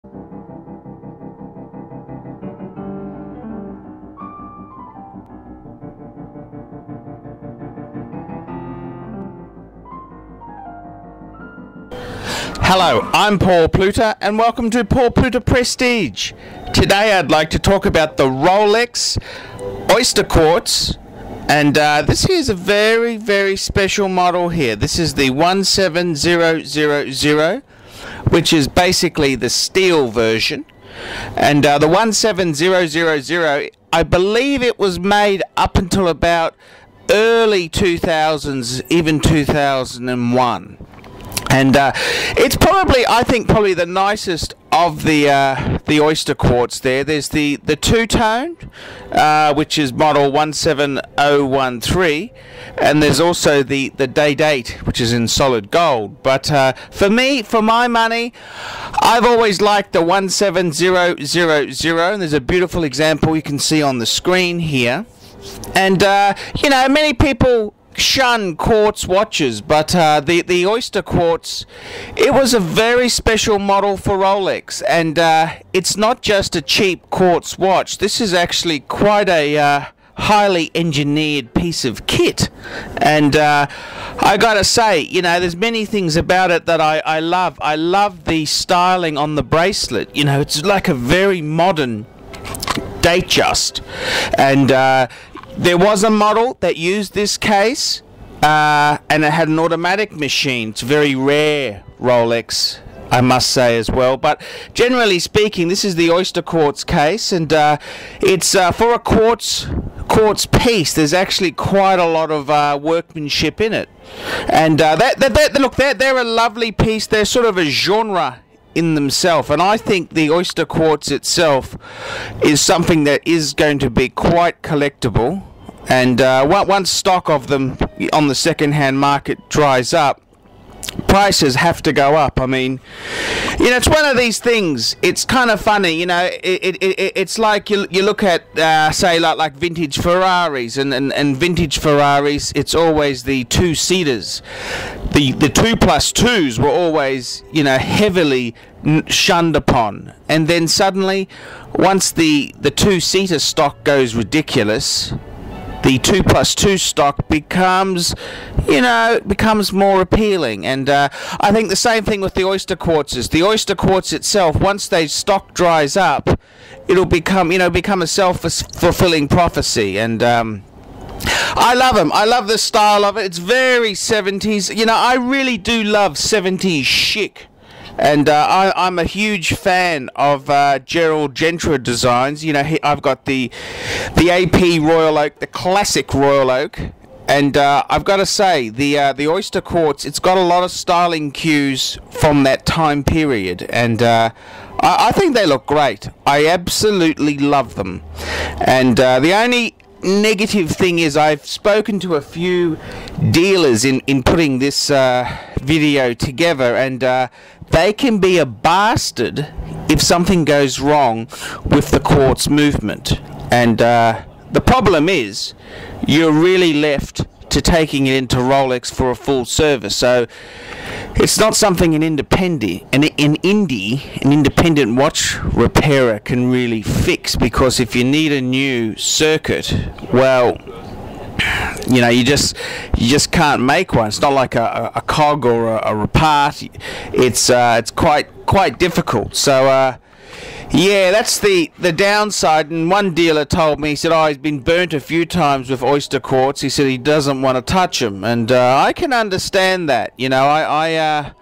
Hello, I'm Paul Pluta and welcome to Paul Pluta Prestige. Today I'd like to talk about the Rolex OysterQuartz, and this here is a very special model here. This is the 17000, which is basically the steel version, and the 17000, I believe it was made up until about early 2000s, even 2001. And it's probably, I think, probably the nicest of the OysterQuartz there. There's the two-tone, which is model 17013, and there's also the day date, which is in solid gold. But for me, for my money, I've always liked the 17000, and there's a beautiful example you can see on the screen here. And, you know, many people shun quartz watches, but the OysterQuartz, it was a very special model for Rolex, and it's not just a cheap quartz watch. This is actually quite a highly engineered piece of kit, and I gotta say, you know, there's many things about it that I love. I love the styling on the bracelet. You know, it's like a very modern Datejust, and there was a model that used this case, and it had an automatic machine. It's very rare, Rolex, I must say as well. But generally speaking, this is the OysterQuartz case, and it's for a quartz piece. There's actually quite a lot of workmanship in it, and look, they're a lovely piece. They're sort of a genre in themselves, and I think the OysterQuartz itself is something that is going to be quite collectible, and once stock of them on the second-hand market dries up, prices have to go up. I mean, you know, it's one of these things. It's kind of funny, you know. It's like you look at say like vintage Ferraris, and vintage Ferraris, it's always the two-seaters. The 2+2s were always, you know, heavily shunned upon, and then suddenly, once the two-seater stock goes ridiculous, the 2+2 stock becomes, you know, becomes more appealing. And I think the same thing with the OysterQuartzes. The OysterQuartz itself, once their stock dries up, it'll become, you know, a self-fulfilling prophecy. And I love them. I love the style of it. It's very 70s. You know, I really do love 70s chic. And I'm a huge fan of Gerald Gentry designs. You know, I've got the AP Royal Oak, the classic Royal Oak, and I've got to say the OysterQuartz, it's got a lot of styling cues from that time period, and I think they look great. I absolutely love them. And the only negative thing is, I've spoken to a few dealers in putting this video together, and they can be a bastard if something goes wrong with the quartz movement. And the problem is, you're really left to taking it into Rolex for a full service. So it's not something an independent watch repairer can really fix, because if you need a new circuit, well, you know, you just can't make one. It's not like a cog or a part. It's quite difficult. So yeah, that's the downside. And one dealer told me, he said, oh, he's been burnt a few times with OysterQuartz. He said he doesn't want to touch them, and I can understand that. You know, I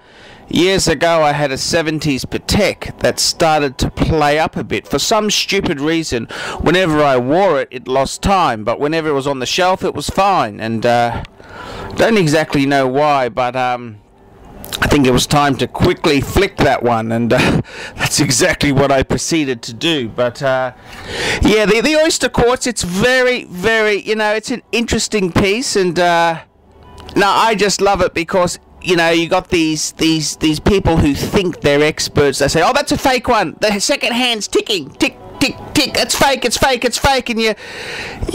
years ago, I had a 70s Patek that started to play up a bit. For some stupid reason, whenever I wore it, it lost time. But whenever it was on the shelf, it was fine. And don't exactly know why, but I think it was time to quickly flick that one. And that's exactly what I proceeded to do. But yeah, the OysterQuartz, it's very, you know, it's an interesting piece. And no, I just love it because, you know, you got these people who think they're experts. They say, oh, that's a fake one. The second hand's ticking. Tick, tick, tick. It's fake, it's fake, it's fake. And you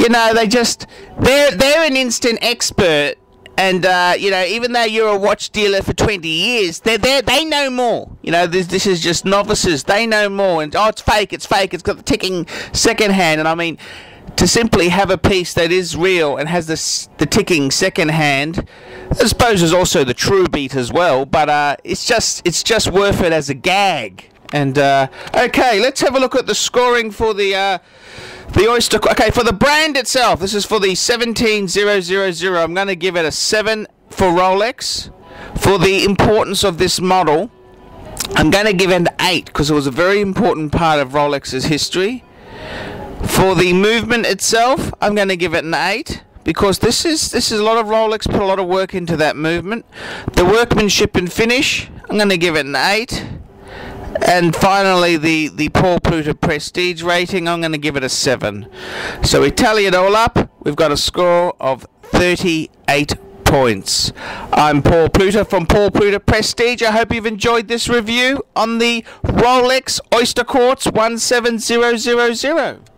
know, they're an instant expert. And you know, even though you're a watch dealer for 20 years, they know more. You know, this is just novices. They know more. And oh, it's fake. It's fake. It's got the ticking second hand. And I mean, to simply have a piece that is real and has the ticking second hand, I suppose there's also the true beat as well. But it's just worth it as a gag. And okay, let's have a look at the scoring for the Oyster. Okay, for the brand itself, this is for the 17000. I'm going to give it a 7 for Rolex. For the importance of this model, I'm going to give it an 8 because it was a very important part of Rolex's history. For the movement itself, I'm going to give it an 8 because this is a lot of Rolex put a lot of work into that movement. The workmanship and finish, I'm going to give it an 8. And finally, the Paul Pluta Prestige rating, I'm going to give it a 7. So we tally it all up, we've got a score of 38 points. I'm Paul Pluta from Paul Pluta Prestige. I hope you've enjoyed this review on the Rolex OysterQuartz 17000.